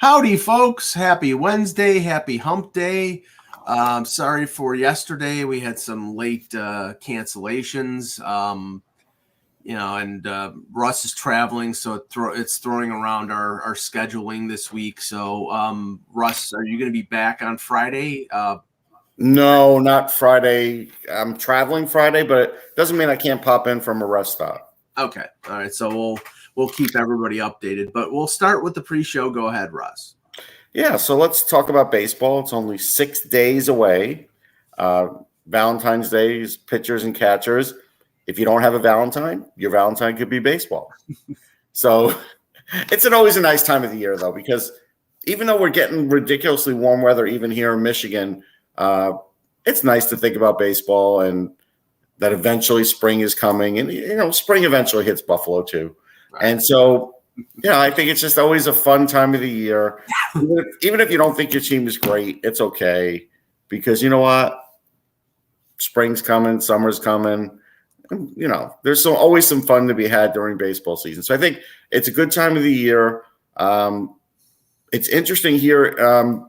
Howdy, folks. Happy Wednesday. Happy hump day. Sorry for yesterday. We had some late cancellations. Russ is traveling, so it's throwing around our scheduling this week. So, Russ, are you going to be back on Friday? No, not Friday. I'm traveling Friday, but it doesn't mean I can't pop in from a rest stop. Okay. All right. So we'll keep everybody updated, but we'll start with the pre-show. Go ahead, Russ. Yeah, so let's talk about baseball. It's only 6 days away. Valentine's Day is pitchers and catchers. If you don't have a Valentine, your Valentine could be baseball. So it's always a nice time of the year, though, because even though we're getting ridiculously warm weather, even here in Michigan, it's nice to think about baseball and that eventually spring is coming. And, spring eventually hits Buffalo, too. Right. And so, I think it's just always a fun time of the year. Even if you don't think your team is great, it's okay. Because you know what? Spring's coming, summer's coming. There's always some fun to be had during baseball season. So I think it's a good time of the year. It's interesting here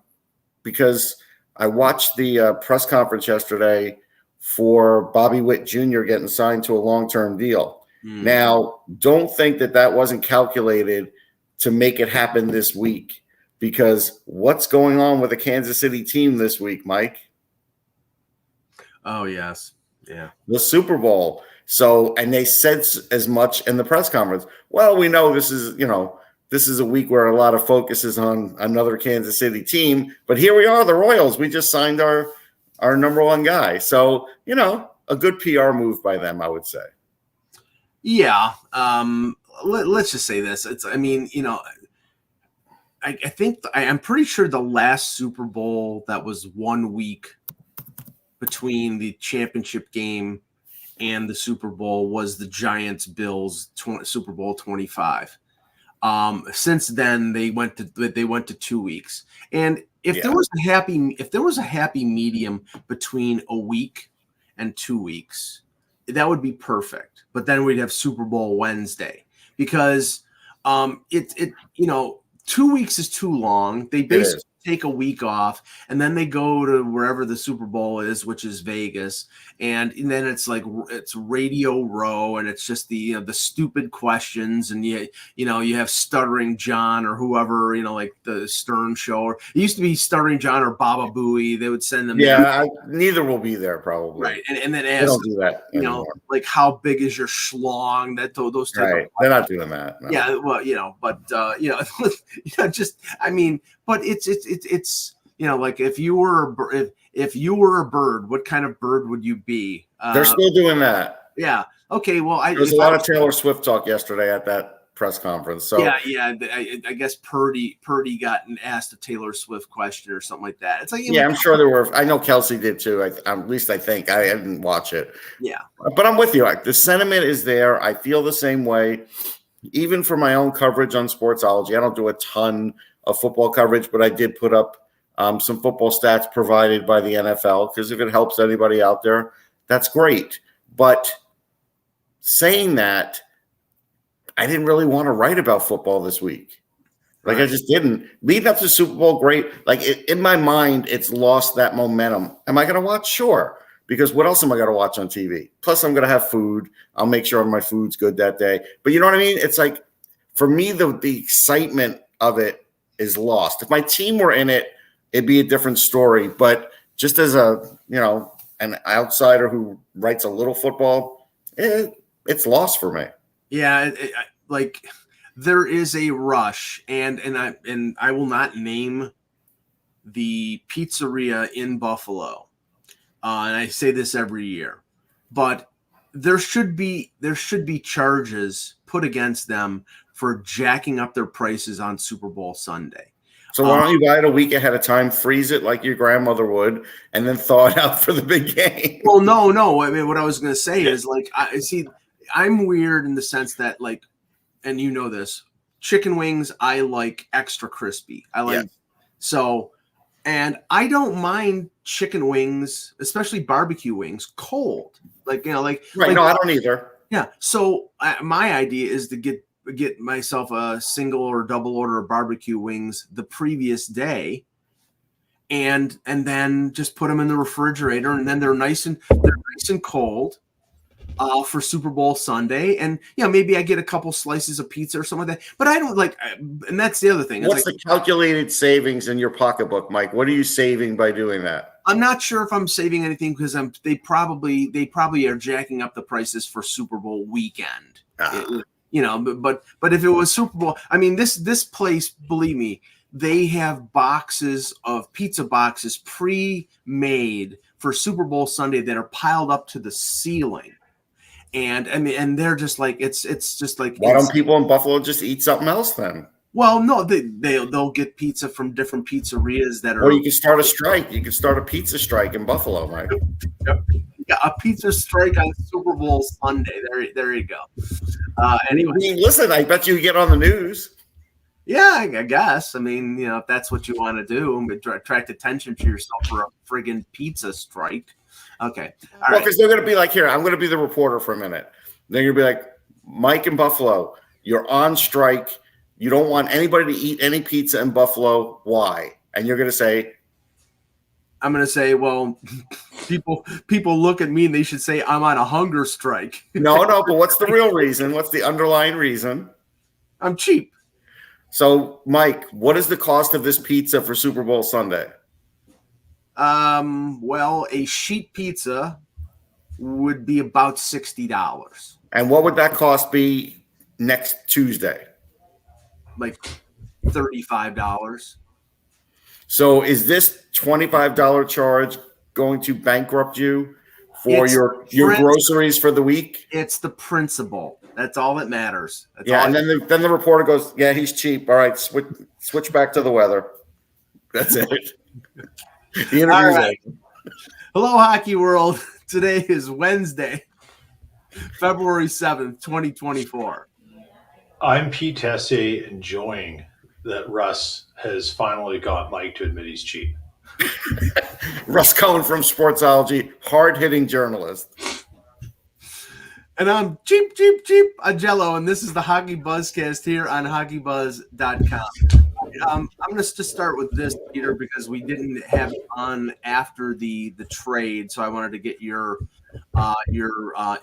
because I watched the press conference yesterday for Bobby Witt Jr. getting signed to a long-term deal. Now, don't think that wasn't calculated to make it happen this week, because what's going on with the Kansas City team this week, Mike? Oh, yes. Yeah. The Super Bowl. So, and they said as much in the press conference. Well, we know this is a week where a lot of focus is on another Kansas City team, but here we are, the Royals. We just signed our number one guy. So, a good PR move by them, I would say. Yeah. Let's just say this. I'm pretty sure the last Super Bowl that was 1 week between the championship game and the Super Bowl was the Giants-Bills Super Bowl 25. Since then they went to 2 weeks. And if there was a happy medium between a week and 2 weeks, that would be perfect. But then we'd have Super Bowl Wednesday, because 2 weeks is too long. They basically take a week off, and then they go to wherever the Super Bowl is, which is Vegas, and then it's like it's Radio Row, and it's just the stupid questions, and you have Stuttering John or whoever, like the Stern Show, or it used to be Stuttering John or Baba Booey. They would send them. Yeah, neither will be there probably. Right, and then they don't do that anymore. Like how big is your schlong? Those type right. of They're not doing that. No. Yeah, well, but it's like if you were a bird, what kind of bird would you be? They're still doing that. Yeah. Okay. Well, there was a lot of Taylor Swift talk yesterday at that press conference. So yeah. I guess Purdy got asked a Taylor Swift question or something like that. It's like I'm sure there were. I know Kelsey did too. At least I think. I didn't watch it. Yeah. But I'm with you. The sentiment is there. I feel the same way. Even for my own coverage on Sportsology, I don't do a ton of football coverage, but I did put up some football stats provided by the NFL, because if it helps anybody out there, that's great. But saying that, I didn't really want to write about football this week. Like, I just didn't. Leading up to Super Bowl, great. Like, in my mind, it's lost that momentum. Am I going to watch? Sure. Because what else am I going to watch on TV? Plus, I'm going to have food. I'll make sure my food's good that day. But you know what I mean? It's like, for me, the excitement of it is lost. If my team were in it, it'd be a different story. But just as an outsider who writes a little football, it's lost for me. Yeah, there is a rush, and I will not name the pizzeria in Buffalo. And I say this every year, but there should be charges put against them for jacking up their prices on Super Bowl Sunday. So why don't you buy it a week ahead of time, freeze it like your grandmother would, and then thaw it out for the big game? Well, no. I mean, what I was going to say is, I'm weird in the sense that, and you know this, chicken wings I like extra crispy. And I don't mind chicken wings, especially barbecue wings, cold. Right. No, I don't either. Yeah. So my idea is to get myself a single or double order of barbecue wings the previous day, and then just put them in the refrigerator, and then they're nice and cold for Super Bowl Sunday. And maybe I get a couple slices of pizza or something like that. But I don't like, and that's the other thing. What's the calculated savings in your pocketbook, Mike? What are you saving by doing that? I'm not sure if I'm saving anything because they probably are jacking up the prices for Super Bowl weekend. But if it was Super Bowl, I mean, this place, believe me, they have boxes of pizza boxes pre-made for Super Bowl Sunday that are piled up to the ceiling. And they're just like, it's just like, why don't people in Buffalo just eat something else then? Well, no, they'll get pizza from different pizzerias that are. Or you can start a strike. You can start a pizza strike in Buffalo, Mike. Yeah, a pizza strike on Super Bowl Sunday. There you go. Anyway, I mean, listen, I bet you get on the news. Yeah, I guess. I mean, if that's what you want to do, attract attention to yourself for a friggin' pizza strike. Okay. Well, because they're going to be like, here, I'm going to be the reporter for a minute. They're going to be like, Mike in Buffalo, you're on strike. You don't want anybody to eat any pizza in Buffalo. Why? And you're going to say, I'm going to say, well, people look at me and they should say I'm on a hunger strike. No, but what's the real reason? What's the underlying reason? I'm cheap. So, Mike, what is the cost of this pizza for Super Bowl Sunday? Well, a sheet pizza would be about $60. And what would that cost be next Tuesday? Like $35. So is this $25 charge going to bankrupt you for your groceries for the week? It's the principle. That's all that matters. And then the reporter goes, yeah, he's cheap. All right, switch back to the weather. That's it. The interview's over. Hello, hockey world. Today is Wednesday, February 7th, 2024. I'm Pete Tessier, enjoying that Russ has finally got Mike to admit he's cheap. Russ Cohen from Sportsology, hard-hitting journalist. And I'm cheap, Jello, and this is the Hockey Buzzcast here on HockeyBuzz.com. I'm going to just start with this, Peter, because we didn't have it on after the trade, so I wanted to get your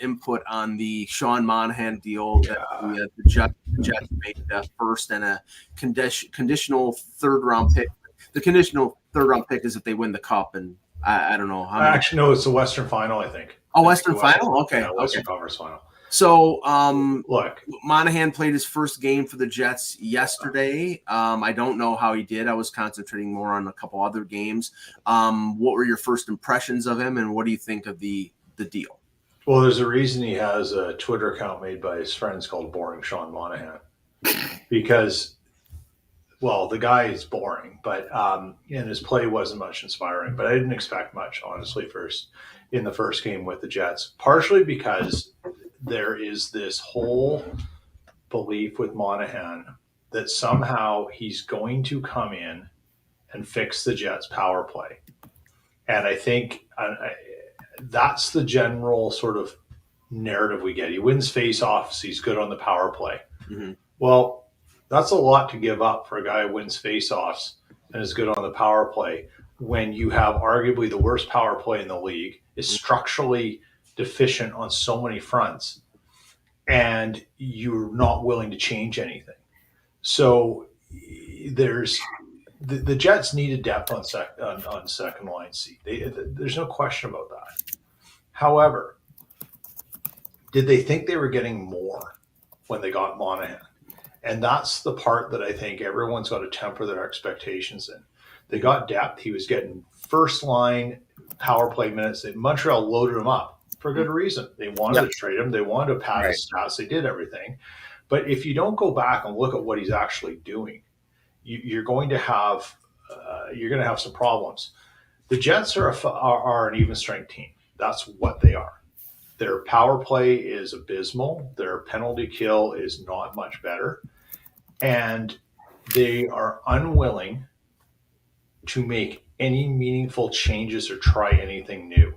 input on the Sean Monahan deal that the Jets made first, and a conditional third-round pick. The conditional third-round pick is if they win the Cup, and I don't know how. Actually, no, it's the Western Final, I think. Oh, Western Final? Okay. Yeah, Western Conference Final. So, look, Monahan played his first game for the Jets yesterday. I don't know how he did. I was concentrating more on a couple other games. What were your first impressions of him, and what do you think of the deal? Well, there's a reason he has a Twitter account made by his friends called Boring Sean Monahan, because, well, the guy is boring, but and his play wasn't much inspiring. But I didn't expect much, honestly, in the first game with the Jets, partially because there is this whole belief with Monahan that somehow he's going to come in and fix the Jets' power play. And I think that's the general sort of narrative we get. He wins face-offs. He's good on the power play. Mm-hmm. Well, that's a lot to give up for a guy who wins face-offs and is good on the power play when you have arguably the worst power play in the league, is structurally deficient on so many fronts, and you're not willing to change anything. So there's the Jets needed depth on second line C. There's no question about that. However, did they think they were getting more when they got Monahan? And that's the part that I think everyone's got to temper their expectations in. They got depth. He was getting first line power play minutes. Montreal loaded him up for good reason. They wanted to trade him. They wanted to pad his stats. They did everything. But if you don't go back and look at what he's actually doing, you're going to have some problems. The Jets are an even strength team. That's what they are. Their power play is abysmal. Their penalty kill is not much better. And they are unwilling to make any meaningful changes or try anything new.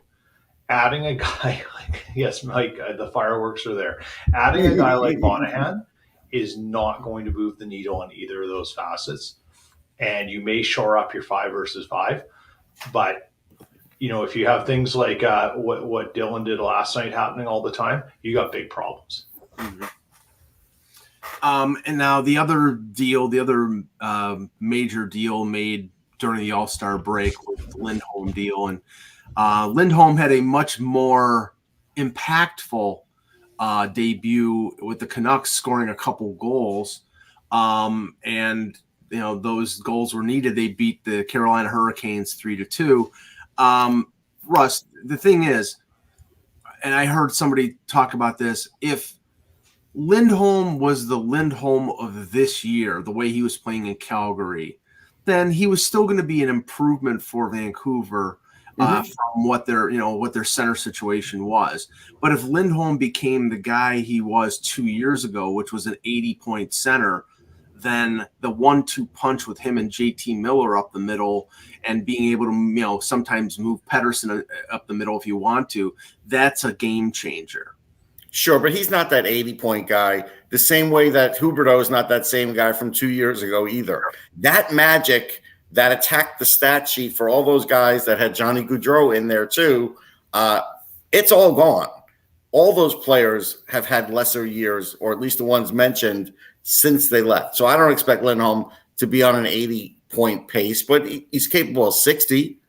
Adding a guy like, yes, Mike, the fireworks are there. Adding a guy like Monahan is not going to move the needle on either of those facets. And you may shore up your 5 versus 5, but if you have things like what Dylan did last night happening all the time, you got big problems. Mm-hmm. And now the other major deal made during the All-Star break was the Lindholm deal. And Lindholm had a much more impactful debut with the Canucks scoring a couple goals. And those goals were needed. They beat the Carolina Hurricanes 3-2. Russ, the thing is, and I heard somebody talk about this, if Lindholm was the Lindholm of this year, the way he was playing in Calgary, then he was still going to be an improvement for Vancouver from what their center situation was. But if Lindholm became the guy he was 2 years ago, which was an 80-point center, then the 1-2 punch with him and JT Miller up the middle and being able to, sometimes move Pettersson up the middle if you want to, that's a game changer. Sure, but he's not that 80-point guy, the same way that Huberdeau is not that same guy from 2 years ago either. That magic that attacked the stat sheet for all those guys that had Johnny Gaudreau in there too, it's all gone. All those players have had lesser years, or at least the ones mentioned, since they left. So I don't expect Lindholm to be on an 80-point pace, but he's capable of 60,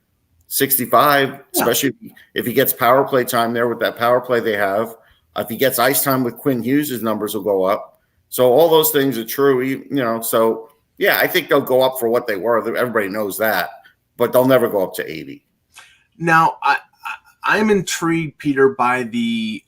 65, especially if he gets power play time there with that power play they have. If he gets ice time with Quinn Hughes, his numbers will go up. So all those things are true, So, yeah, I think they'll go up for what they were. Everybody knows that. But they'll never go up to 80. Now, I'm intrigued, Peter, by the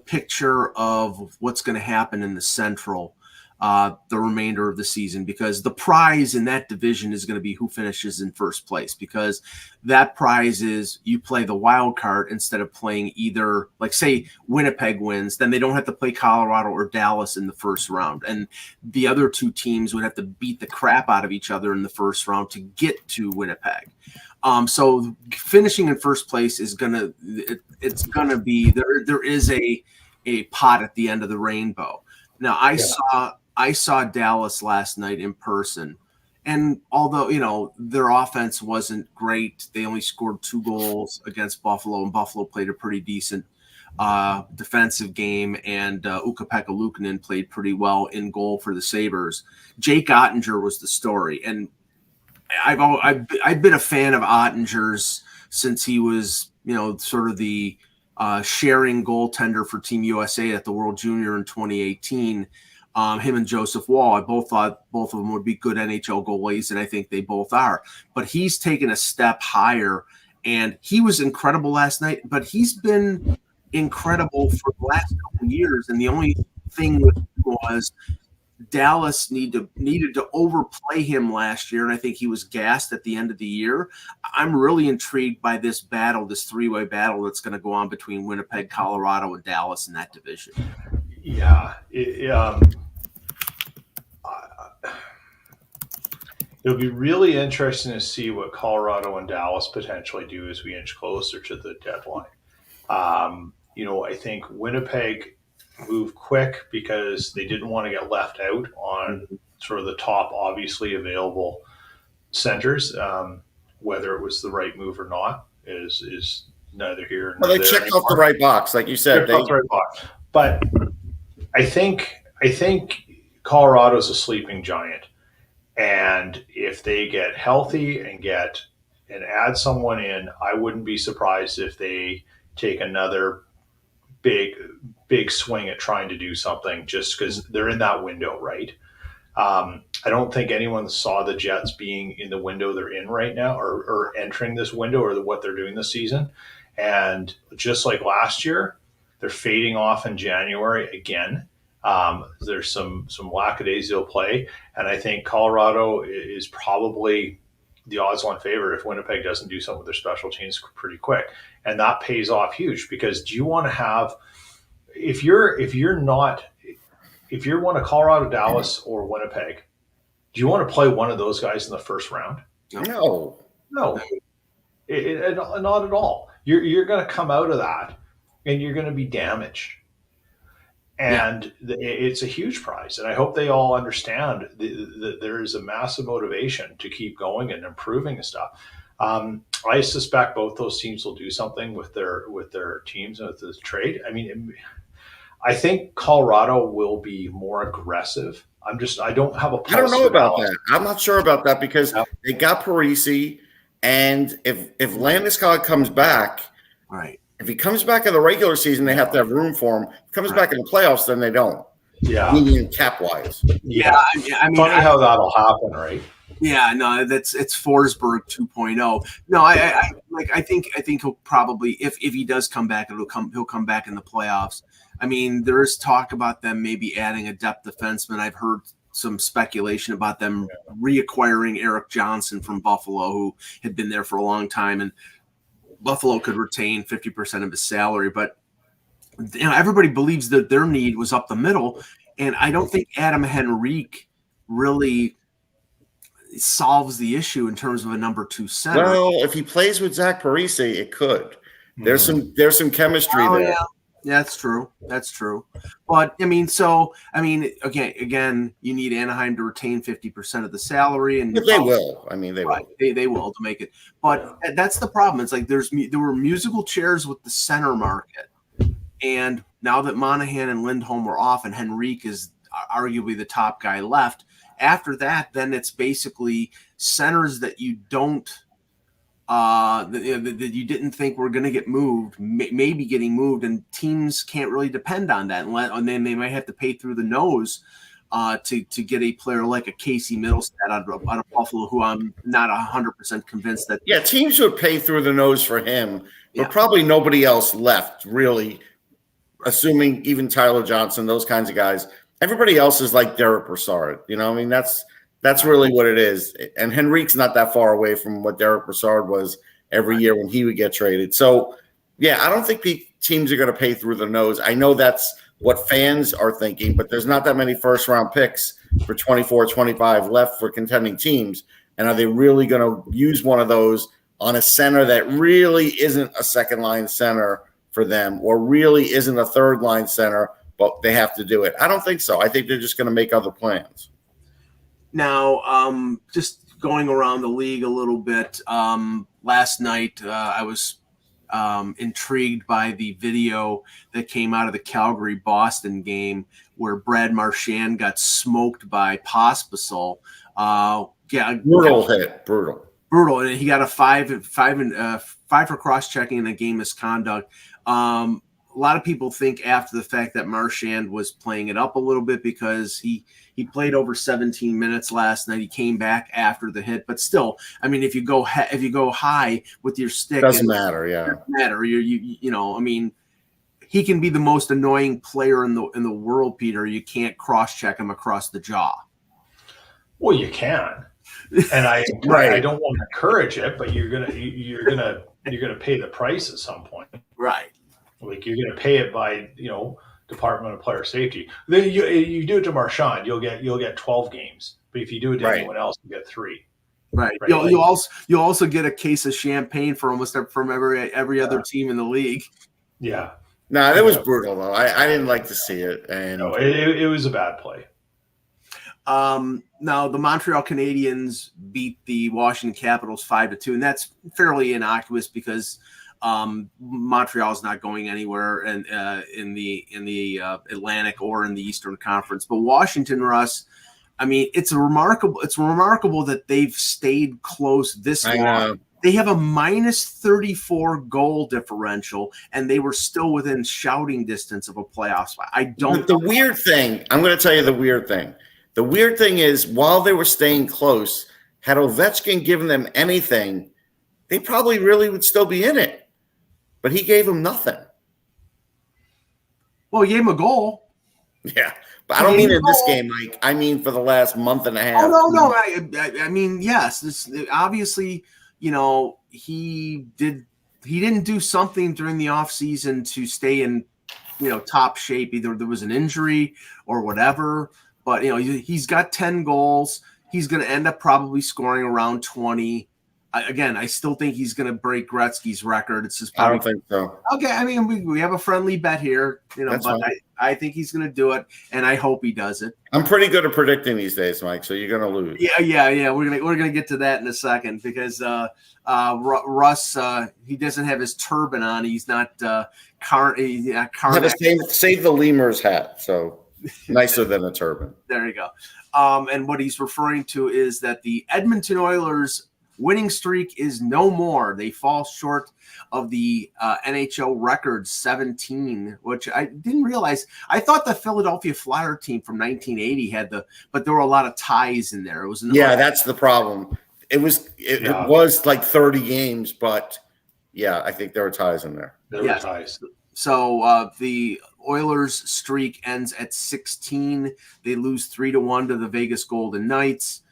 picture of what's going to happen in the Central the remainder of the season, because the prize in that division is going to be who finishes in first place, because that prize is you play the wild card instead of playing either, like say Winnipeg wins, then they don't have to play Colorado or Dallas in the first round. And the other two teams would have to beat the crap out of each other in the first round to get to Winnipeg. So finishing in first place is it's gonna be there is a pot at the end of the rainbow. Now I saw Dallas last night in person, and although their offense wasn't great, they only scored 2 goals against Buffalo, and Buffalo played a pretty decent defensive game, and Ukko-Pekka Luukkonen played pretty well in goal for the Sabres. Jake Ottinger was the story, and I've been a fan of Ottinger's since he was sort of the sharing goaltender for Team USA at the World Junior in 2018. Him and Joseph Wall, I both thought both of them would be good NHL goalies, and I think they both are. But he's taken a step higher, and he was incredible last night, but he's been incredible for the last couple of years. And the only thing was Dallas needed to overplay him last year, and I think he was gassed at the end of the year. I'm really intrigued by this battle, this 3-way battle that's going to go on between Winnipeg, Colorado, and Dallas in that division. Yeah, it'll be really interesting to see what Colorado and Dallas potentially do as we inch closer to the deadline. I think Winnipeg moved quick because they didn't want to get left out on sort of the top, obviously available centers. Whether it was the right move or not is neither here nor there. Well, they checked off the right box, like you said. Checked off the right box, but I think Colorado's a sleeping giant, and if they get healthy and add someone in, I wouldn't be surprised if they take another big swing at trying to do something, just because they're in that window, right? I don't think anyone saw the Jets being in the window they're in right now, or entering this window, or what they're doing this season. And just like last year, they're fading off in January again. There's some lackadaisical play, and I think Colorado is probably the odds-on favorite if Winnipeg doesn't do something with their special teams pretty quick, and that pays off huge. Because do you want to have, if you're one of Colorado, Dallas, or Winnipeg, do you want to play one of those guys in the first round? No, not at all. You're going to come out of that, and you're going to be damaged. And it's a huge prize. And I hope they all understand that there is a massive motivation to keep going and improving the stuff. I suspect both those teams will do something with their teams and with the trade. I mean, I think Colorado will be more aggressive. I don't have a pulse. I don't know about that. I'm not sure about that because they got Parisi, and if Landeskog comes back, right. If he comes back in the regular season, they have to have room for him. If he comes back in the playoffs, then they don't. Yeah. Meaning cap-wise. Yeah. I mean, funny how that'll happen, right? Yeah, no, it's Forsberg 2.0. No, I think he'll probably, if he does come back, he'll come back in the playoffs. I mean, there is talk about them maybe adding a depth defenseman. I've heard some speculation about them reacquiring Eric Johnson from Buffalo, who had been there for a long time, and Buffalo could retain 50% of his salary. But everybody believes that their need was up the middle, and I don't think Adam Henrique really solves the issue in terms of a number 2 center. Well, if he plays with Zach Parise, it could. There's some chemistry there. Yeah, that's true. That's true. But again, you need Anaheim to retain 50% of the salary, and they will. I mean, they will. They will to make it. But that's the problem. It's like there were musical chairs with the center market, and now that Monahan and Lindholm were off, and Henrique is arguably the top guy left. After that, then it's basically centers that you don't. That you didn't think were going to get moved, maybe getting moved, and teams can't really depend on that. And then they might have to pay through the nose to get a player like a Casey Middlestat out of Buffalo, who I'm not 100% convinced that. Yeah, teams would pay through the nose for him, but probably nobody else left, really, assuming even Tyler Johnson, those kinds of guys. Everybody else is like Derek Brassard. You know, I mean, that's really what it is. And Henrique's not that far away from what Derek Brassard was every year when he would get traded. So, I don't think teams are going to pay through the nose. I know that's what fans are thinking, but there's not that many first-round picks for 24, 25 left for contending teams. And are they really going to use one of those on a center that really isn't a second-line center for them or really isn't a third-line center, but they have to do it? I don't think so. I think they're just going to make other plans. Now, just going around the league a little bit, last night I was intrigued by the video that came out of the Calgary-Boston game where Brad Marchand got smoked by Pospisil. Brutal hit. Brutal. And he got a five for cross-checking and a game misconduct. A lot of people think after the fact that Marchand was playing it up a little bit because he played over 17 minutes last night. He came back after the hit, but still, I mean, if you go high with your stick, doesn't matter. Yeah, doesn't matter. I mean, he can be the most annoying player in the world, Peter. You can't cross-check him across the jaw. Well, you can, and I don't want to encourage it, but you're gonna pay the price at some point, right? Like you're going to pay it by, Department of Player Safety. Then you do it to Marchand, you'll get 12 games. But if you do it to anyone else, you get 3. Right. You'll also get a case of champagne from every other team in the league. Yeah. No, that was brutal though. I didn't like to see it, and no, it was a bad play. Now the Montreal Canadiens beat the Washington Capitals 5-2, and that's fairly innocuous because. Montreal is not going anywhere in the Atlantic or in the Eastern Conference, but Washington, Russ, I mean, it's remarkable that they've stayed close this long. They have a -34 goal differential, and they were still within shouting distance of a playoff spot. The weird thing, I'm going to tell you the weird thing. The weird thing is, while they were staying close, had Ovechkin given them anything, they probably really would still be in it. But he gave him nothing. Well, he gave him a goal. Yeah, but I don't mean in this game, Mike. I mean for the last month and a half. Oh, no. I mean, yes. This obviously, he didn't do something during the offseason to stay in, top shape. Either there was an injury or whatever. But, he's got 10 goals. He's going to end up probably scoring around 20. Again, I still think he's going to break Gretzky's record. It's just I don't think so. Okay, I mean, we have a friendly bet here, That's but fine. I think he's going to do it, and I hope he does it. I'm pretty good at predicting these days, Mike. So you're going to lose. Yeah. We're gonna get to that in a second because Russ he doesn't have his turban on. He's not current. Save the lemur's hat. So nicer than a turban. There you go. And what he's referring to is that the Edmonton Oilers winning streak is no more. They fall short of the NHL record 17, which I didn't realize. I thought the Philadelphia Flyer team from 1980 had but there were a lot of ties in there. It was that's the problem. It was like 30 games, but yeah, I think there were ties in there. There were ties. So the Oilers streak ends at 16. They lose 3-1 to the Vegas Golden Knights.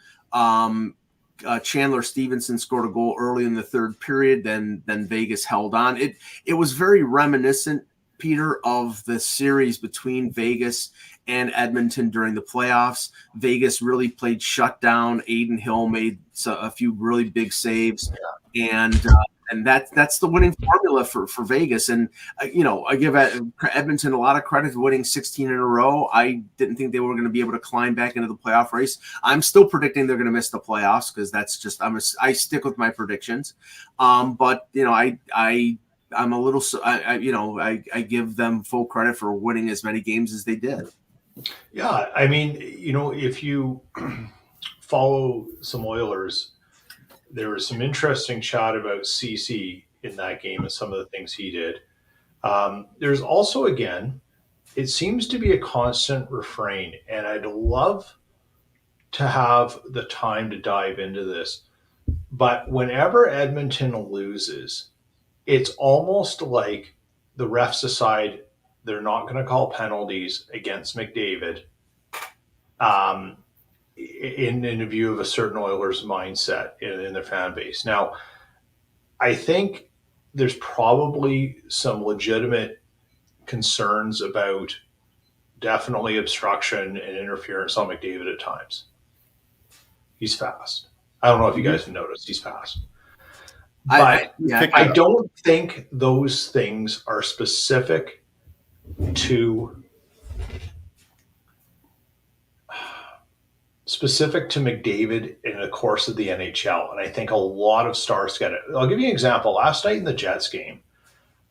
Chandler Stevenson scored a goal early in the third period. Then Vegas held on. It was very reminiscent, Peter, of the series between Vegas and Edmonton during the playoffs. Vegas really played shutdown. Aiden Hill made a few really big saves, and that's the winning formula for Vegas. And I give Edmonton a lot of credit for winning 16 in a row. I didn't think they were going to be able to climb back into the playoff race. I'm still predicting they're going to miss the playoffs because that's just I stick with my predictions. But I'm a little I give them full credit for winning as many games as they did. Yeah, I mean, if you follow some Oilers, there was some interesting chat about CC in that game and some of the things he did. There's also, again, it seems to be a constant refrain, and I'd love to have the time to dive into this. But whenever Edmonton loses, it's almost like the refs decide they're not going to call penalties against McDavid in a view of a certain Oilers mindset in their fan base. Now, I think there's probably some legitimate concerns about definitely obstruction and interference on McDavid at times. He's fast. I don't know if you guys have noticed, he's fast. But I don't think those things are specific to McDavid in the course of the NHL. And I think a lot of stars get it. I'll give you an example. Last night in the Jets game,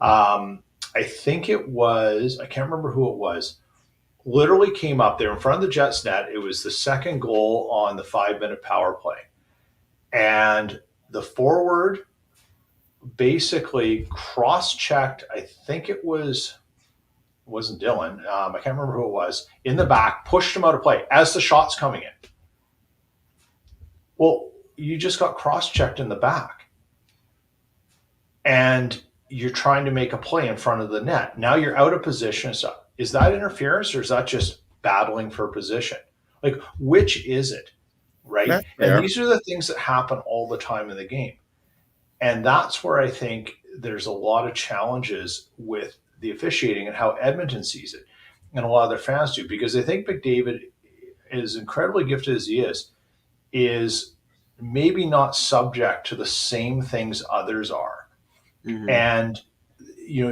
I think it was, I can't remember who it was, literally came up there in front of the Jets net. It was the second goal on the 5-minute power play. And the forward basically cross-checked, I think it wasn't Dylan, I can't remember who it was, in the back, pushed him out of play as the shot's coming in. Well, you just got cross-checked in the back. And you're trying to make a play in front of the net. Now you're out of position. So is that interference or is that just battling for position? Like, which is it? Right? And these are the things that happen all the time in the game. And that's where I think there's a lot of challenges with the officiating and how Edmonton sees it. And a lot of their fans do, because they think McDavid, as incredibly gifted as he is maybe not subject to the same things others are. Mm-hmm. And,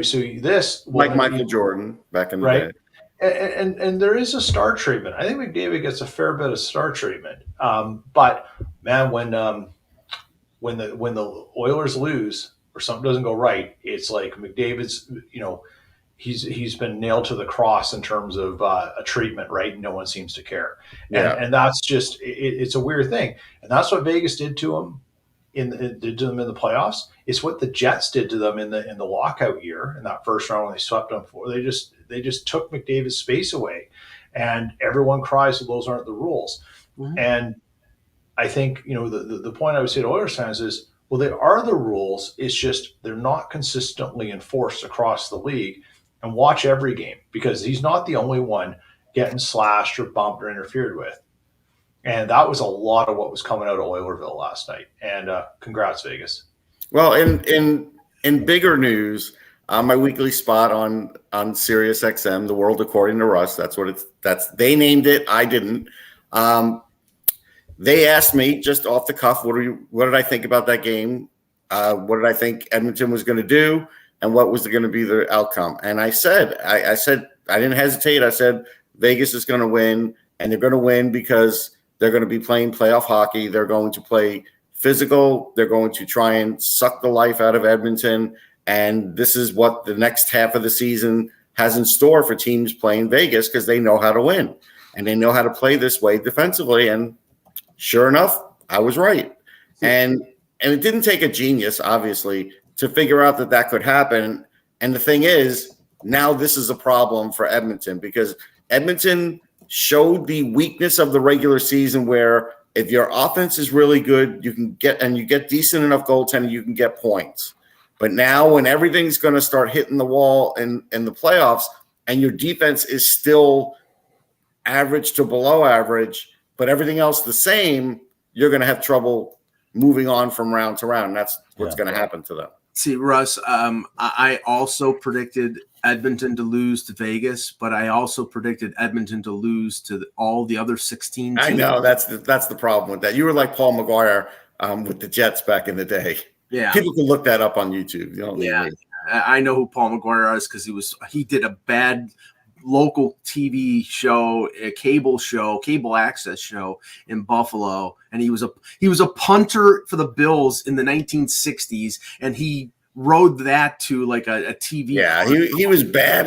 so this... Like Michael Jordan back in the day. And there is a star treatment. I think McDavid gets a fair bit of star treatment. But, man, when the Oilers lose or something doesn't go right, it's like McDavid's, he's been nailed to the cross in terms of a treatment, right? No one seems to care. And that's just, it's a weird thing. And that's what Vegas did to him in the playoffs. It's what the Jets did to them in the lockout year in that first round when they swept them for. They just took McDavid's space away, and everyone cries that those aren't the rules. Mm-hmm. And I think, the point I would say to Oilers fans is, well, they are the rules. It's just they're not consistently enforced across the league. And watch every game, because he's not the only one getting slashed or bumped or interfered with. And that was a lot of what was coming out of Oilerville last night. And congrats, Vegas. Well, in bigger news, my weekly spot on Sirius XM, The World According to Russ. That's what they named it. I didn't. They asked me just off the cuff, what did I think about that game? What did I think Edmonton was going to do? And what was going to be the outcome? And I said I didn't hesitate. I said Vegas is going to win, and they're going to win because they're going to be playing playoff hockey. They're going to play physical. They're going to try and suck the life out of Edmonton. And this is what the next half of the season has in store for teams playing Vegas, because they know how to win and they know how to play this way defensively. And sure enough, I was right. And it didn't take a genius, obviously, to figure out that could happen. And the thing is, now this is a problem for Edmonton, because Edmonton showed the weakness of the regular season, where if your offense is really good, you get decent enough goaltending, you can get points. But now when everything's going to start hitting the wall in the playoffs, and your defense is still average to below average, but everything else the same, you're going to have trouble moving on from round to round. That's what's going to happen to them. See, Russ, I also predicted Edmonton to lose to Vegas, but I also predicted Edmonton to lose to all the other 16 teams. I know that's the problem with that. You were like Paul McGuire with the Jets back in the day. Yeah, people can look that up on YouTube. You don't need me. I know who Paul McGuire is, because he did a bad local TV show, a cable access show in Buffalo, and he was a punter for the Bills in the 1960s, and he rode that to like a TV. Yeah, he was bad.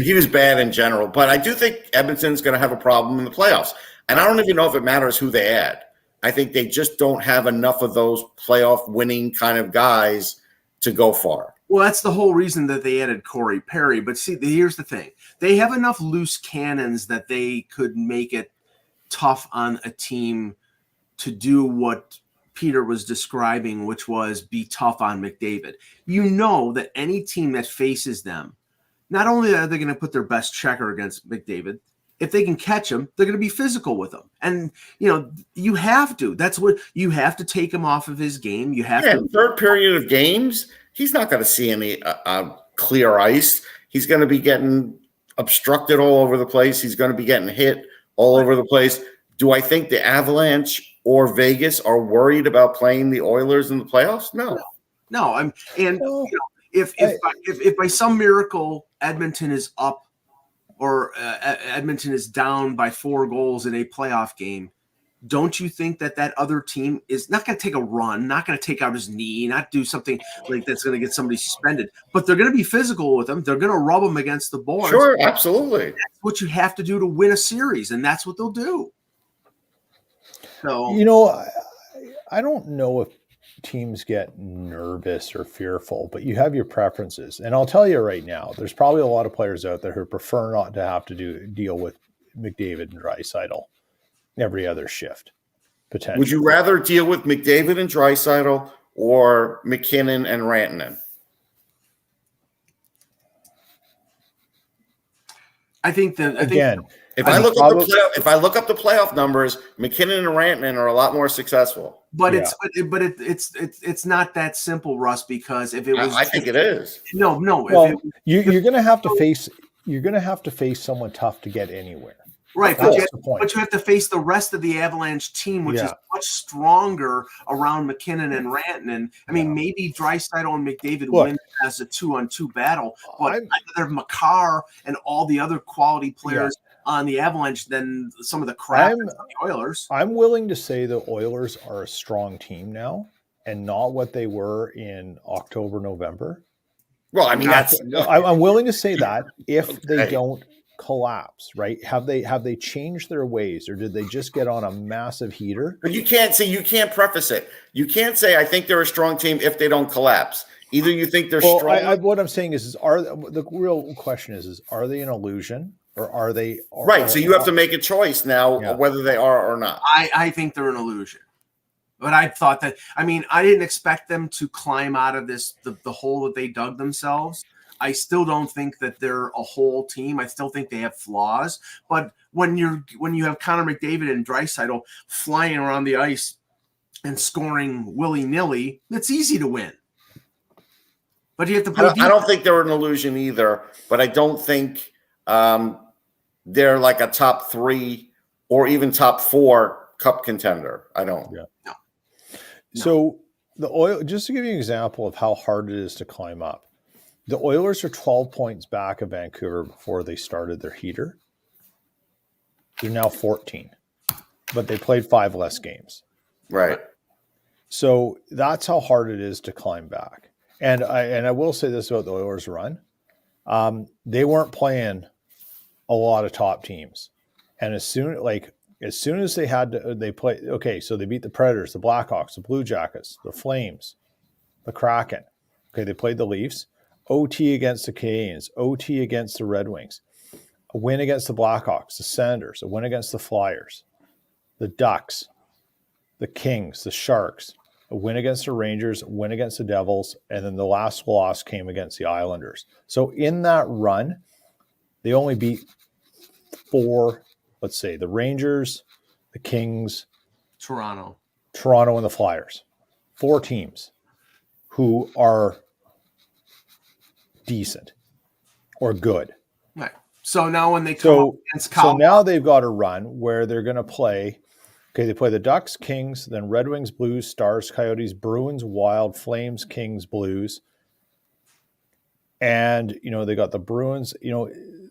He was bad in general, but I do think Edmonton's going to have a problem in the playoffs, and I don't even know if it matters who they add. I think they just don't have enough of those playoff winning kind of guys to go far. Well, that's the whole reason that they added Corey Perry. But see, here's the thing. They have enough loose cannons that they could make it tough on a team to do what Peter was describing, which was be tough on McDavid. You know that any team that faces them, not only are they going to put their best checker against McDavid, if they can catch him, they're going to be physical with him. And, you have to. That's what you have to take him off of his game. You have to. Third period of games, he's not going to see any clear ice. He's going to be getting obstructed all over the place. He's going to be getting hit all over the place. Do I think the Avalanche or Vegas are worried about playing the Oilers in the playoffs? No. If by some miracle Edmonton is up, or Edmonton is down by 4 goals in a playoff game, don't you think that other team is not going to take a run, not going to take out his knee, not do something like that's going to get somebody suspended, but they're going to be physical with him. They're going to rub him against the boards. Sure, absolutely. That's what you have to do to win a series, and that's what they'll do. So, I don't know if teams get nervous or fearful, but you have your preferences. And I'll tell you right now, there's probably a lot of players out there who prefer not to have to deal with McDavid and Draisaitl every other shift, potentially. Would you rather deal with McDavid and Draisaitl or McKinnon and Rantanen? If I look up the playoff numbers, McKinnon and Rantanen are a lot more successful. But it's not that simple, Russ. Because if it was, I think it is. No. Well, you're going to have to face someone tough to get anywhere. Right, but you have to face the rest of the Avalanche team, which is much stronger around McKinnon and Rantanen. I mean, maybe Draisaitl and McDavid win as a 2-on-2 battle, but I'd rather Makar and all the other quality players on the Avalanche than some of the crap on the Oilers. I'm willing to say the Oilers are a strong team now, and not what they were in October, November. Well, I mean, I'm willing to say that if they don't collapse, right? Have they changed their ways, or did they just get on a massive heater? But you can't preface it. You can't say I think they're a strong team if they don't collapse. Either you think they're strong. What I'm saying is the real question is are they an illusion, or are they right? So you have to make a choice now whether they are or not. I think they're an illusion. But I thought that, I didn't expect them to climb out of the hole that they dug themselves. I still don't think that they're a whole team. I still think they have flaws. But when you have Connor McDavid and Draisaitl flying around the ice and scoring willy-nilly, it's easy to win. But you have to play defense. I don't think they're an illusion either, but I don't think they're like a top 3 or even top 4 cup contender. I don't. Yeah. No. So the Oil, just to give you an example of how hard it is to climb up, The Oilers are 12 points back of Vancouver before they started their heater. They're now 14, but they played 5 less games. Right. So that's how hard it is to climb back. And I will say this about the Oilers run. They weren't playing a lot of top teams. And as soon as they had to, they play, okay, so they beat the Predators, the Blackhawks, the Blue Jackets, the Flames, the Kraken. Okay, they played the Leafs, OT against the Canadiens, OT against the Red Wings, a win against the Blackhawks, the Senators, a win against the Flyers, the Ducks, the Kings, the Sharks, a win against the Rangers, a win against the Devils, and then the last loss came against the Islanders. So in that run, they only beat 4, let's say, the Rangers, the Kings, Toronto, and the Flyers. 4 teams who are decent or good. right? So now when they come up against So now they've got a run where they're going to play. Okay, they play the Ducks, Kings, then Red Wings, Blues, Stars, Coyotes, Bruins, Wild, Flames, Kings, Blues. And, they got the Bruins,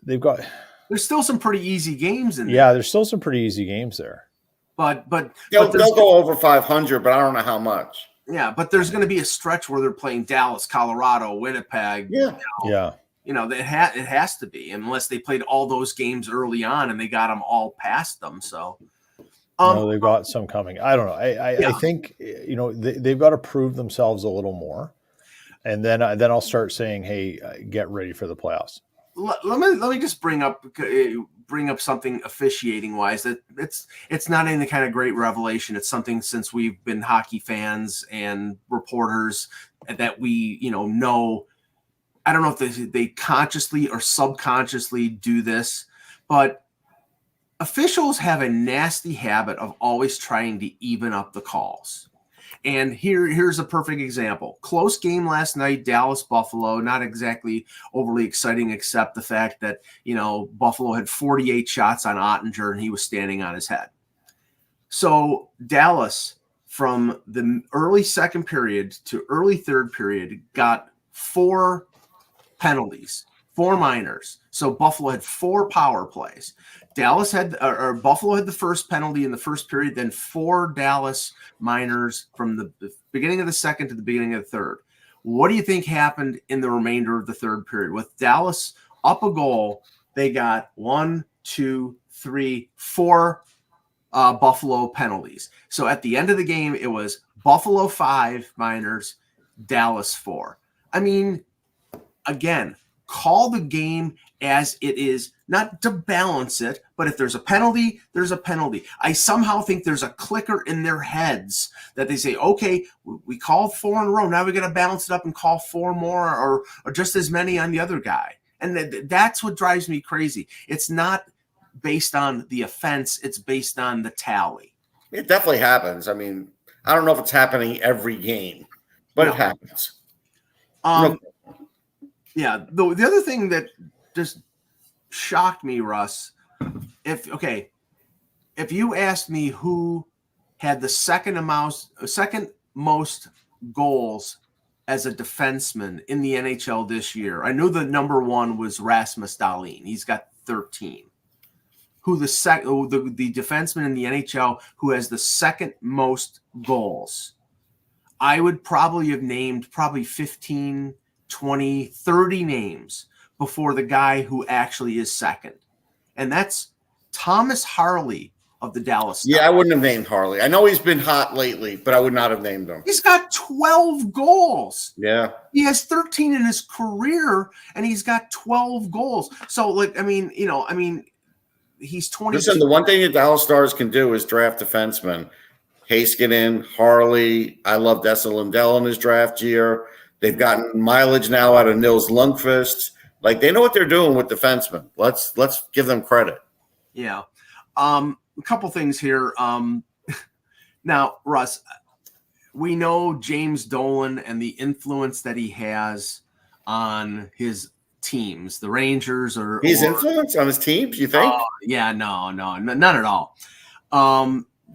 they've got... There's still some pretty easy games in there. Yeah, there's still some pretty easy games there. But They'll go over 500, but I don't know how much. Yeah, but there's going to be a stretch where they're playing Dallas, Colorado, Winnipeg. Yeah. Yeah. It has to be, unless they played all those games early on and they got them all past them. So... no, they've got some coming. I don't know. I think they've got to prove themselves a little more, and then I'll start saying, "Hey, get ready for the playoffs." Let me just bring up something officiating wise that it's not any kind of great revelation. It's something since we've been hockey fans and reporters that we know. I don't know if they consciously or subconsciously do this, but officials have a nasty habit of always trying to even up the calls. And here's a perfect example. Close game last night, Dallas-Buffalo, not exactly overly exciting except the fact that, Buffalo had 48 shots on Ottinger and he was standing on his head. So Dallas, from the early second period to early third period, got 4 penalties, 4 minors. So Buffalo had 4 power plays. Buffalo had the first penalty in the first period, then 4 Dallas minors from the beginning of the second to the beginning of the third. What do you think happened in the remainder of the third period? With Dallas up a goal, they got 1, 2, 3, 4 Buffalo penalties. So at the end of the game, it was Buffalo 5 minors, Dallas 4. I mean, again, call the game as it is, not to balance it, but if there's a penalty, there's a penalty. I somehow think there's a clicker in their heads that they say, okay, we called 4 in a row. Now we got to balance it up and call 4 more or just as many on the other guy. And that's what drives me crazy. It's not based on the offense. It's based on the tally. It definitely happens. I mean, I don't know if it's happening every game, but it happens. Yeah. The other thing that just shocked me, Russ, if you asked me who had the second most goals as a defenseman in the NHL this year, I knew the number 1 was Rasmus Dahlin. He's got 13. Who the defenseman in the NHL who has the second most goals? I would probably have named 15, 20, 30 names before the guy who actually is second. And that's Thomas Harley of the Dallas Stars. Yeah, I wouldn't have named Harley. I know he's been hot lately, but I would not have named him. He's got 12 goals. Yeah. He has 13 in his career, and he's got 12 goals. So, he's 22. Listen, the one thing the Dallas Stars can do is draft defensemen. Heiskanen, Harley. I love Elias Lindholm in his draft year. They've gotten mileage now out of Nils Lundqvist. Like, they know what they're doing with defensemen. Let's give them credit. Yeah. A couple things here. Now, Russ, we know James Dolan and the influence that he has on his teams, the Rangers He's influence on his teams, you think? Yeah, no, not at all.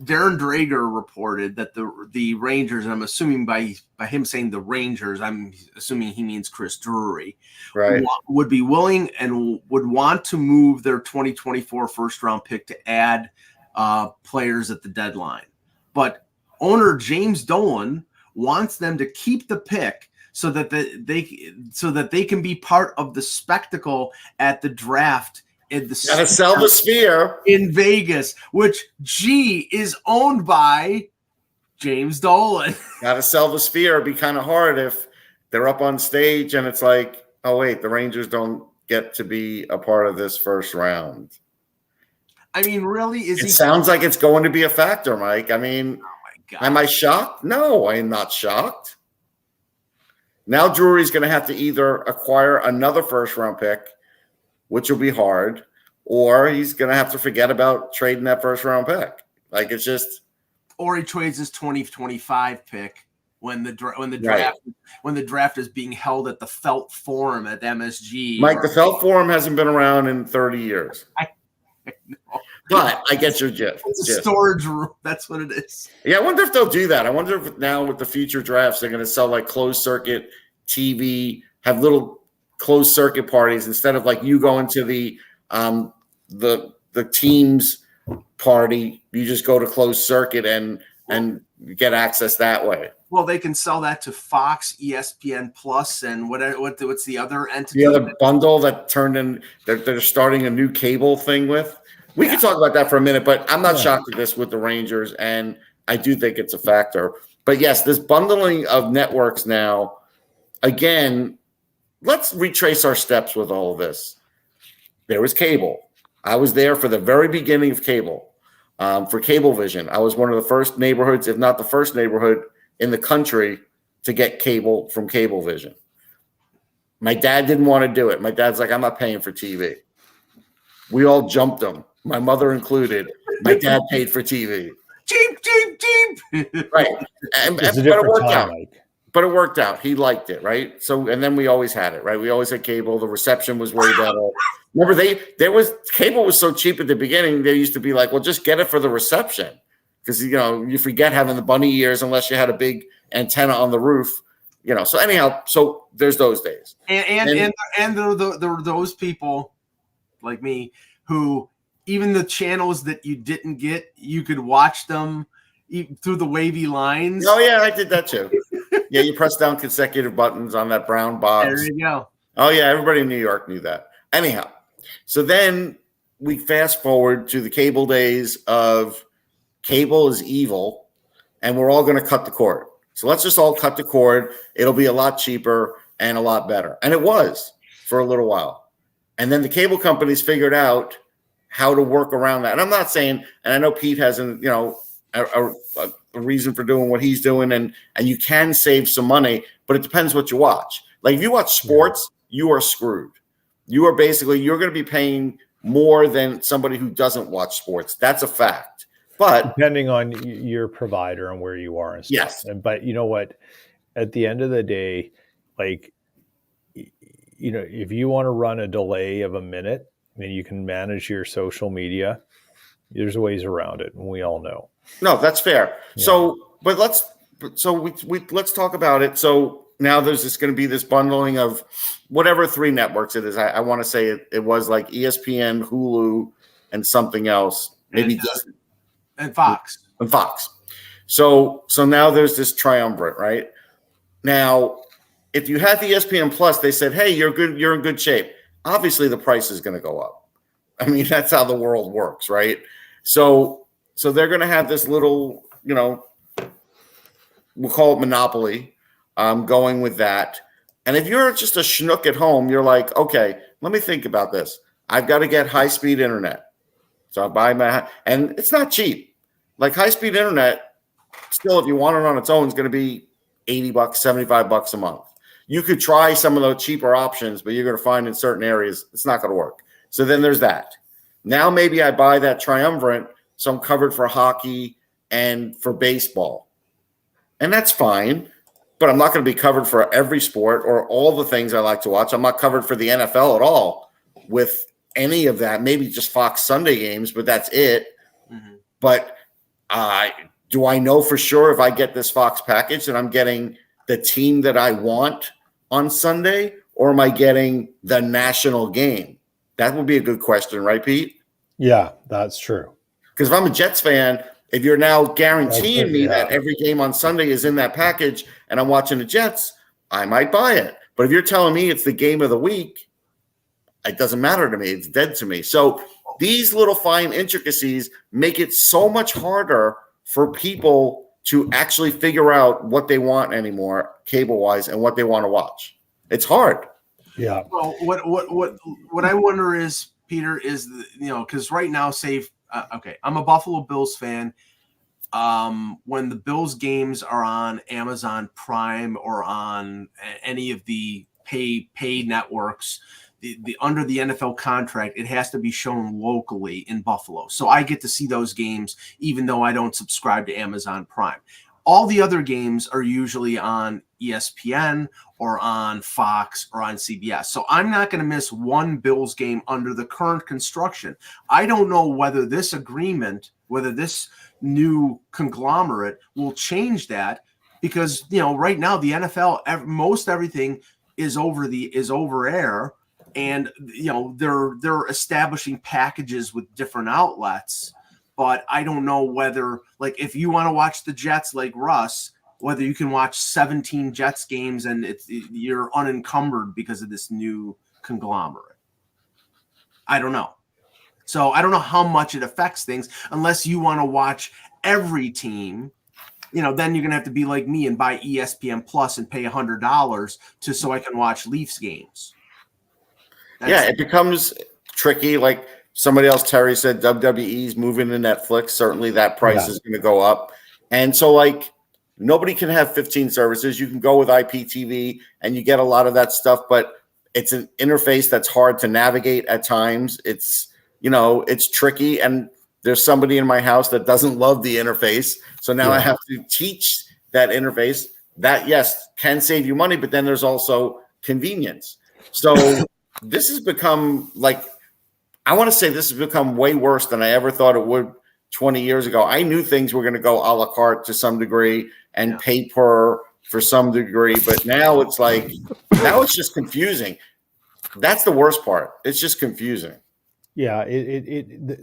Darren Drager reported that the Rangers, and I'm assuming by him saying the Rangers, I'm assuming he means Chris Drury, Right. would be willing and would want to move their 2024 first-round pick to add players at the deadline. But owner James Dolan wants them to keep the pick so that they can be part of the spectacle at the draft. Gotta sell the Sphere in Vegas, which is owned by James Dolan. Gotta sell the Sphere. It'd be kind of hard if they're up on stage and it's like, oh wait, the Rangers don't get to be a part of this first round. I mean, really, sounds like it's going to be a factor, Mike. I mean, oh my God. Am I shocked? No, I am not shocked. Now Drury's going to have to either acquire another first round pick, which will be hard, or he's going to have to forget about trading that first round pick. Like, it's just, or he trades his 2025 pick when the draft is being held at the Felt Forum at MSG. Mike, the Felt Forum hasn't been around in 30 years. I know. But I get your gist. It's a storage room. That's what it is. Yeah, I wonder if they'll do that. I wonder if now with the future drafts, they're going to sell like closed circuit TV, have little closed circuit parties instead of like you going to the team's party. You just go to closed circuit and get access that way. Well, they can sell that to Fox, ESPN Plus, and what's the other entity? The other bundle that turned in. They're starting a new cable thing with. We can talk about that for a minute, but I'm not shocked at this with the Rangers, and I do think it's a factor. But yes, this bundling of networks now, again, let's retrace our steps with all of this. There was cable. I was there for the very beginning of cable, for Cablevision. I was one of the first neighborhoods, if not the first neighborhood in the country to get cable from Cablevision. My dad didn't want to do it. My dad's like, I'm not paying for TV. We all jumped him. My mother included. My dad paid for TV. Cheap. Right. But it worked out. But it worked out. He liked it, right? So, and then we always had it, right? We always had cable. The reception was way better. Remember, cable was so cheap at the beginning. They used to be like, well, just get it for the reception, because you forget having the bunny ears unless you had a big antenna on the roof. So anyhow, so there's those days, and there were those people like me who, even the channels that you didn't get, you could watch them through the wavy lines. Oh yeah, I did that too. Yeah, you press down consecutive buttons on that brown box. There you go. Oh yeah, everybody in New York knew that. Anyhow, so then we fast forward to the cable days of cable is evil, and we're all going to cut the cord. So let's just all cut the cord. It'll be a lot cheaper and a lot better. And it was for a little while. And then the cable companies figured out how to work around that. And I'm not saying, and I know Pete hasn't, a reason for doing what he's doing, and you can save some money, but it depends what you watch. Like if you watch sports, you are screwed. You're going to be paying more than somebody who doesn't watch sports. That's a fact. But depending on your provider and where you are and stuff. Yes. But you know what? At the end of the day, like, if you want to run a delay of a minute and you can manage your social media, there's ways around it, and we all know. No, that's fair. Yeah. So, but let's talk about it. So now there's going to be this bundling of whatever 3 networks it is. I want to say it was like ESPN, Hulu, and something else, maybe and Fox. And Fox. So now there's this triumvirate, right? Now, if you have ESPN Plus, they said, hey, you're in good shape. Obviously, the price is going to go up. I mean, that's how the world works, right? So they're going to have this little, we'll call it monopoly, going with that. And if you're just a schnook at home, you're like, okay, let me think about this. I've got to get high-speed internet. So I buy and it's not cheap. Like high-speed internet, still, if you want it on its own, is going to be $80, $75 a month. You could try some of the cheaper options, but you're going to find in certain areas it's not going to work. So then there's that. Now maybe I buy that triumvirate, so I'm covered for hockey and for baseball. And that's fine, but I'm not going to be covered for every sport or all the things I like to watch. I'm not covered for the NFL at all with any of that. Maybe just Fox Sunday games, but that's it. Mm-hmm. But Do I know for sure if I get this Fox package that I'm getting the team that I want on Sunday, or am I getting the national game? That would be a good question, right, Pete? Yeah, that's true. Because if I'm a Jets fan, if you're now guaranteeing me that every game on Sunday is in that package and I'm watching the Jets, I might buy it. But if you're telling me it's the game of the week, it doesn't matter to me. It's dead to me. So these little fine intricacies make it so much harder for people to actually figure out what they want anymore, cable-wise, and what they want to watch. It's hard. Yeah. Well, what I wonder is, Peter, is because right now, okay, I'm a Buffalo Bills fan. When the Bills games are on Amazon Prime or on any of the pay networks, the under the NFL contract, it has to be shown locally in Buffalo. So I get to see those games even though I don't subscribe to Amazon Prime. All the other games are usually on ESPN or on Fox or on CBS. So I'm not going to miss one Bills game under the current construction. I don't know whether this agreement, whether this new conglomerate will change that, because right now the NFL, most everything is over air, and they're establishing packages with different outlets. But I don't know whether, like, if you want to watch the Jets like Russ, whether you can watch 17 Jets games and you're unencumbered because of this new conglomerate. I don't know. So I don't know how much it affects things unless you want to watch every team. Then you're going to have to be like me and buy ESPN Plus and pay $100 so I can watch Leafs games. It becomes tricky. Like somebody else, Terry said, WWE's moving to Netflix. Certainly that price is going to go up. And so, like, nobody can have 15 services. You can go with IPTV and you get a lot of that stuff, but it's an interface that's hard to navigate at times. It's tricky. And there's somebody in my house that doesn't love the interface. So now I have to teach that interface that, yes, can save you money, but then there's also convenience. So this has become this has become way worse than I ever thought it would 20 years ago. I knew things were going to go a la carte to some degree and pay per for some degree, but now it's just confusing. That's the worst part. It's just confusing. Yeah.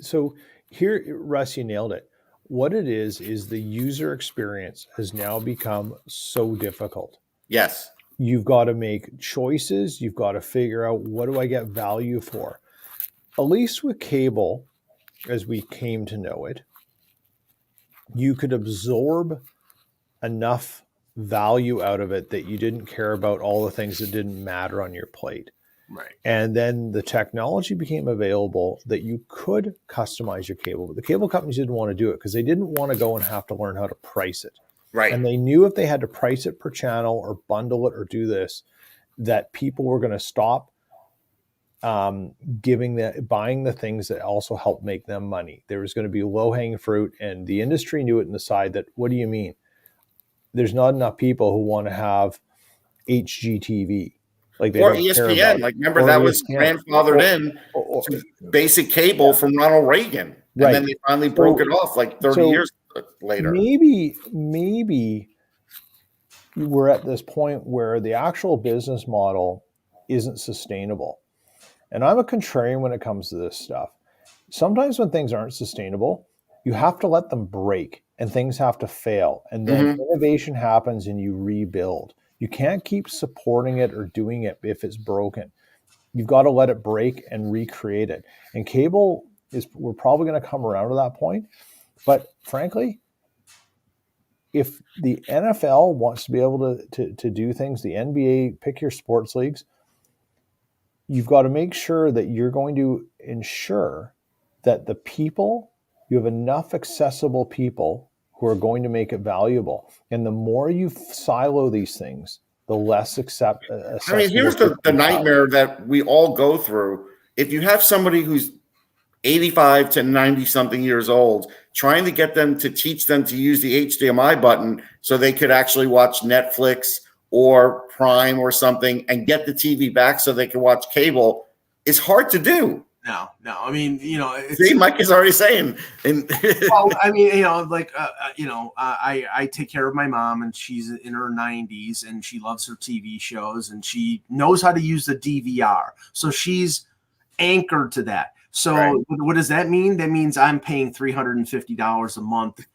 So here, Russ, you nailed it. What it is the user experience has now become so difficult. Yes. You've got to make choices. You've got to figure out, what do I get value for? At least with cable, as we came to know it, you could absorb enough value out of it that you didn't care about all the things that didn't matter on your plate. Right. And then the technology became available that you could customize your cable. But the cable companies didn't want to do it because they didn't want to go and have to learn how to price it. Right. And they knew if they had to price it per channel or bundle it or do this, that people were going to stop buying the things that also help make them money. There was going to be low-hanging fruit, and the industry knew it in the side that, what do you mean? There's not enough people who want to have HGTV. Like they or don't ESPN. care about like, remember, that was grandfathered in to basic cable from Ronald Reagan. And then they finally broke it off like 30 years later. Maybe we're at this point where the actual business model isn't sustainable. And I'm a contrarian when it comes to this stuff. Sometimes when things aren't sustainable, you have to let them break and things have to fail. And then innovation happens and you rebuild. You can't keep supporting it or doing it if it's broken. You've got to let it break and recreate it. And cable we're probably going to come around to that point. But frankly, if the NFL wants to be able to do things, the NBA, pick your sports leagues, you've got to make sure that you're going to ensure that you have enough accessible people who are going to make it valuable. And the more you silo these things, the less accessible. I mean, here's the nightmare that we all go through. If you have somebody who's 85 to 90 something years old, trying to get them to teach them to use the HDMI button so they could actually watch Netflix or Prime or something and get the TV back so they can watch cable is hard to do. No. I mean, See, Mike is already saying. Well, I mean, I take care of my mom, and she's in her 90s, and she loves her TV shows, and she knows how to use the DVR. So she's anchored to that. So Right. What does that mean? That means I'm paying $350 a month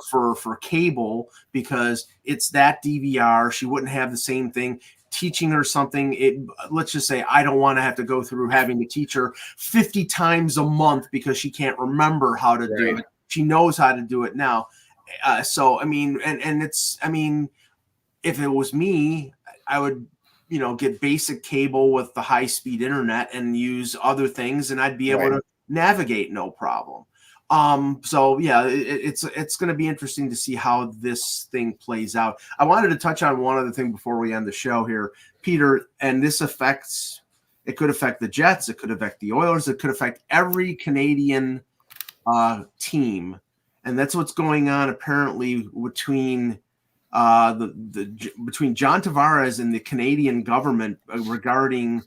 for cable because it's that DVR. She wouldn't have the same thing. Teaching her something, let's just say I don't want to have to go through having to teach her 50 times a month because she can't remember how to do it. She knows how to do it now. So I mean, and it's, I mean, if it was me, I would, get basic cable with the high-speed internet and use other things, and I'd be able to navigate no problem. So yeah, it's going to be interesting to see how this thing plays out. I wanted to touch on one other thing before we end the show here, Peter, and this it could affect the Jets, it could affect the Oilers, it could affect every Canadian team, and that's what's going on apparently between between John Tavares and the Canadian government regarding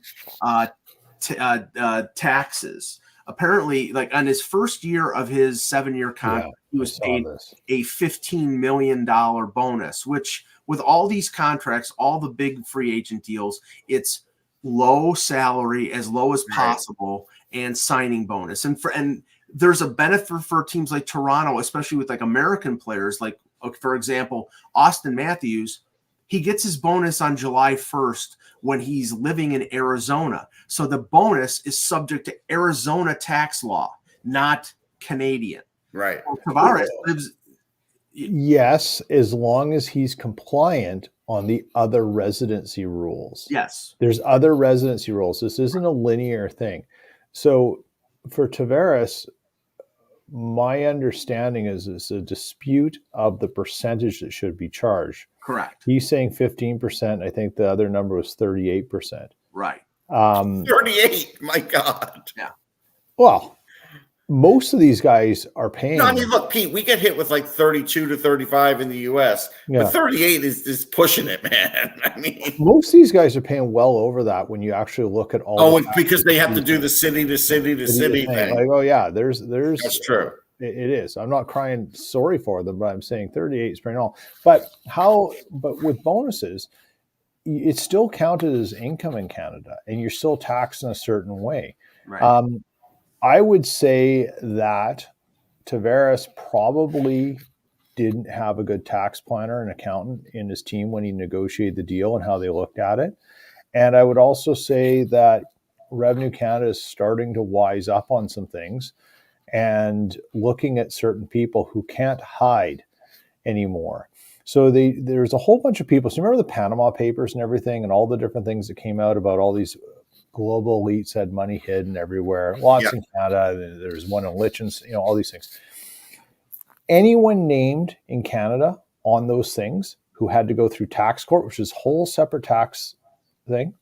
taxes. Apparently, like on his first year of his 7-year contract, he was paid a $15 million bonus, which with all these contracts, all the big free agent deals, it's low salary, as low as possible, and signing bonus. And there's a benefit for teams like Toronto, especially with like American players, like, for example, Austin Matthews. He gets his bonus on July 1st when he's living in Arizona. So the bonus is subject to Arizona tax law, not Canadian. Right. Tavares lives. Yes, as long as he's compliant on the other residency rules. Yes. There's other residency rules. This isn't a linear thing. So for Tavares, my understanding is it's a dispute of the percentage that should be charged. Correct. He's saying 15%. I think the other number was 38%. Right. 38. My God. Yeah. Well, most of these guys are paying. No, I mean, look, Pete, we get hit with like 32 to 35 in the U.S., but 38 is pushing it, man. I mean, most of these guys are paying well over that when you actually look at all. Oh, because they have to do the city to city to city thing. Like, oh yeah, there's. That's true. It is. I'm not crying sorry for them, but I'm saying 38 is pretty normal. But with bonuses, it's still counted as income in Canada, and you're still taxed in a certain way. Right. I would say that Tavares probably didn't have a good tax planner and accountant in his team when he negotiated the deal and how they looked at it. And I would also say that Revenue Canada is starting to wise up on some things and looking at certain people who can't hide anymore. So there's a whole bunch of people. So remember the Panama Papers and everything and all the different things that came out about all these global elites had money hidden everywhere. Lots in Canada. There's one in Lichtenstein, all these things. Anyone named in Canada on those things who had to go through tax court, which is a whole separate tax thing,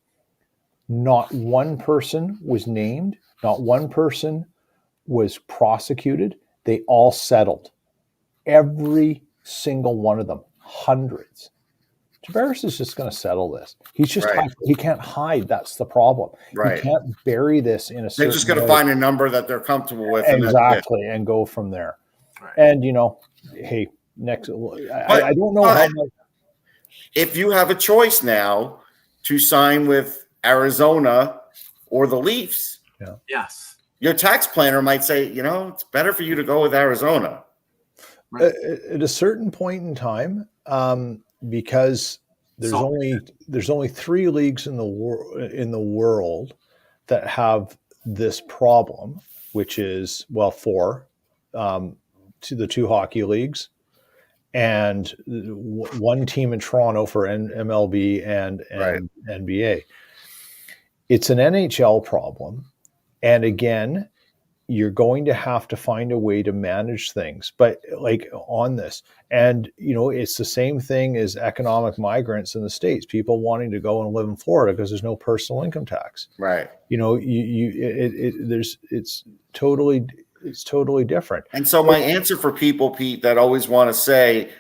not one person was named. Not one person was prosecuted. They all settled. Every single one of them, hundreds. Tavares is just going to settle this. He's just he can't hide. That's the problem. Right. He can't bury this in a. They're just going to find a number that they're comfortable with, exactly, and go from there. Right. And hey, next, I don't know how much. If you have a choice now to sign with Arizona or the Leafs, yes, your tax planner might say, it's better for you to go with Arizona. Right. At a certain point in time, because there's only 3 leagues in the world that have this problem, which is 4, to the 2 hockey leagues, and 1 team in Toronto for MLB and NBA. It's an NHL problem, and again, you're going to have to find a way to manage things, but on this. And, it's the same thing as economic migrants in the States, people wanting to go and live in Florida because there's no personal income tax. Right. It's totally different. And so my answer for people, Pete, that always want to say,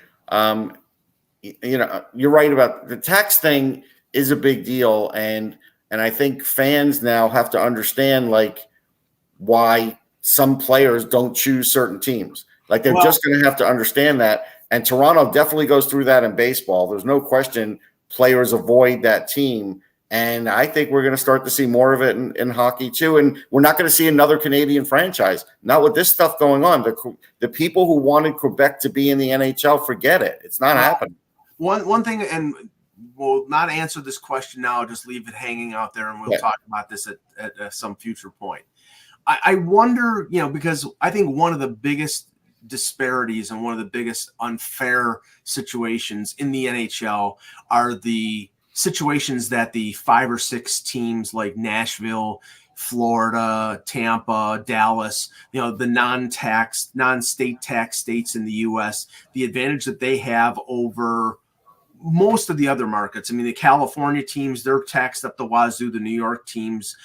you're right about the tax thing is a big deal. And I think fans now have to understand, why some players don't choose certain teams. Like they're just going to have to understand that. And Toronto definitely goes through that in baseball. There's no question players avoid that team. And I think we're going to start to see more of it in hockey too. And we're not going to see another Canadian franchise. Not with this stuff going on. The people who wanted Quebec to be in the NHL, forget it. It's not happening. One thing, and we'll not answer this question now, just leave it hanging out there, and we'll talk about this at some future point. I wonder, because I think one of the biggest disparities and one of the biggest unfair situations in the NHL are the situations that the 5 or 6 teams like Nashville, Florida, Tampa, Dallas, the non-state tax states in the U.S., the advantage that they have over most of the other markets. I mean, the California teams, they're taxed up the wazoo. The New York teams,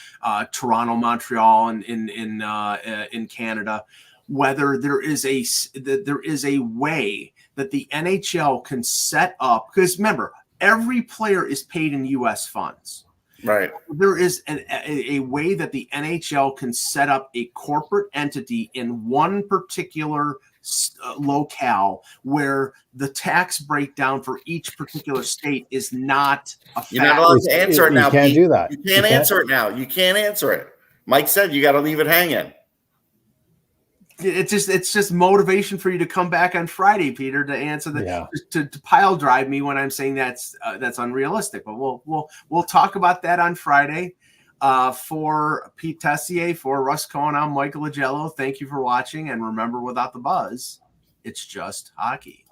Toronto, Montreal, and in Canada. Whether there is a way that the NHL can set up, because remember, every player is paid in U.S. funds. Right. There is a way that the NHL can set up a corporate entity in one particular locale where the tax breakdown for each particular state is not a fact. You're not allowed to answer it now. You can't do that. You can't answer it now. You can't answer it. Mike said you got to leave it hanging. It's just motivation for you to come back on Friday, Peter, to answer to pile drive me when I'm saying that's unrealistic. But we'll talk about that on Friday. For Pete Tessier, for Russ Cohen, I'm Michael Agello. Thank you for watching, and remember, without the buzz, it's just hockey.